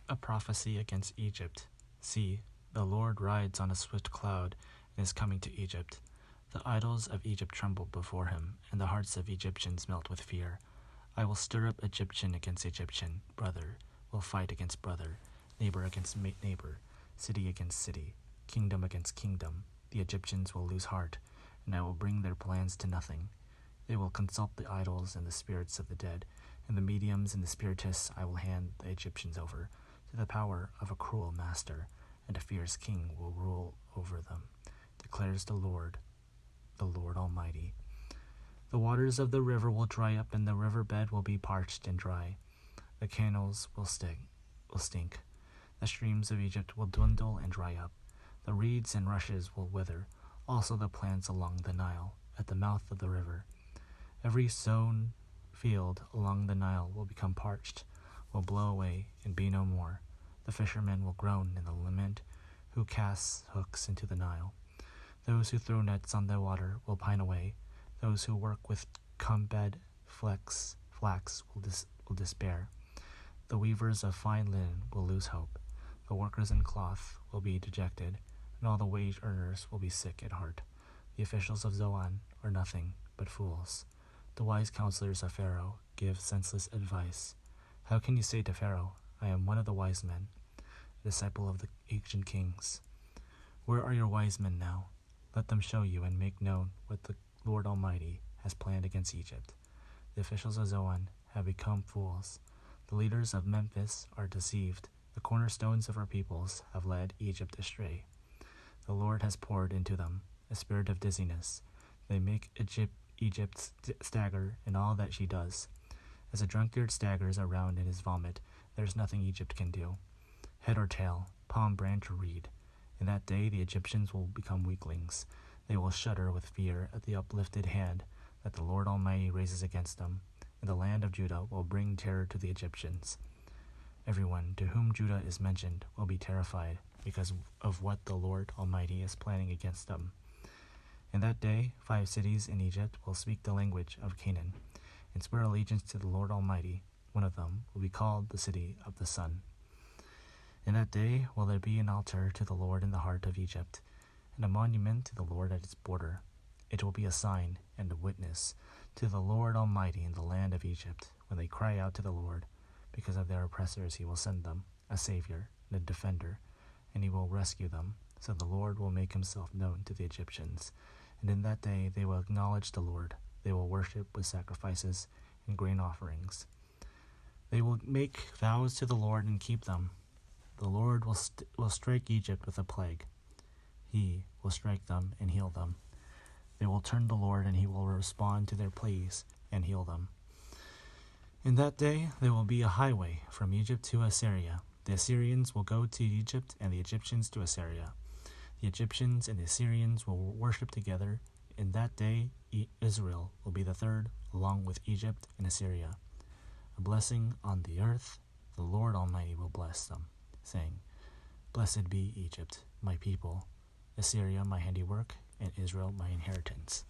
A prophecy against Egypt. See, the Lord rides on a swift cloud and is coming to Egypt. The idols of Egypt tremble before him, and the hearts of Egyptians melt with fear. I will stir up Egyptian against Egyptian, brother will fight against brother, neighbor against neighbor, city against city, kingdom against kingdom. The Egyptians will lose heart, and I will bring their plans to nothing. They will consult the idols and the spirits of the dead, and the mediums and the spiritists I will hand the Egyptians over to the power of a cruel master, and a fierce king will rule over them, declares the Lord Almighty. The waters of the river will dry up, and the riverbed will be parched and dry. The canals will stink. The streams of Egypt will dwindle and dry up. The reeds and rushes will wither, also the plants along the Nile, at the mouth of the river. Every sown field along the Nile will become parched, will blow away and be no more. The fishermen will groan in the lament who casts hooks into the Nile. Those who throw nets on the water will pine away. Those who work with cumbed flax will despair. The weavers of fine linen will lose hope. The workers in cloth will be dejected, and all the wage earners will be sick at heart. The officials of Zoan are nothing but fools. The wise counselors of Pharaoh give senseless advice. How can you say to Pharaoh, I am one of the wise men, a disciple of the ancient kings? Where are your wise men now? Let them show you and make known what the Lord Almighty has planned against Egypt. The officials of Zoan have become fools. The leaders of Memphis are deceived. The cornerstones of our peoples have led Egypt astray. The Lord has poured into them a spirit of dizziness. They make Egypt stagger in all that she does. As a drunkard staggers around in his vomit, there is nothing Egypt can do. Head or tail, palm branch or reed. In that day the Egyptians will become weaklings. They will shudder with fear at the uplifted hand that the Lord Almighty raises against them, and the land of Judah will bring terror to the Egyptians. Everyone to whom Judah is mentioned will be terrified because of what the Lord Almighty is planning against them. In that day, 5 cities in Egypt will speak the language of Canaan and swear allegiance to the Lord Almighty. One of them will be called the City of the Sun. In that day will there be an altar to the Lord in the heart of Egypt, and a monument to the Lord at its border. It will be a sign and a witness to the Lord Almighty in the land of Egypt. When they cry out to the Lord, because of their oppressors he will send them a Savior and a defender, and he will rescue them. So the Lord will make himself known to the Egyptians, and in that day they will acknowledge the Lord. They will worship with sacrifices and grain offerings. They will make vows to the Lord and keep them. The Lord will strike Egypt with a plague. He will strike them and heal them. They will turn to the Lord, and he will respond to their pleas and heal them. In that day there will be a highway from Egypt to Assyria. The Assyrians will go to Egypt, and the Egyptians to Assyria. The Egyptians and the Assyrians will worship together. In that day Israel will be the third, along with Egypt and Assyria. A blessing on the earth, the Lord Almighty will bless them, saying, Blessed be Egypt, my people, Assyria, my handiwork, and Israel, my inheritance.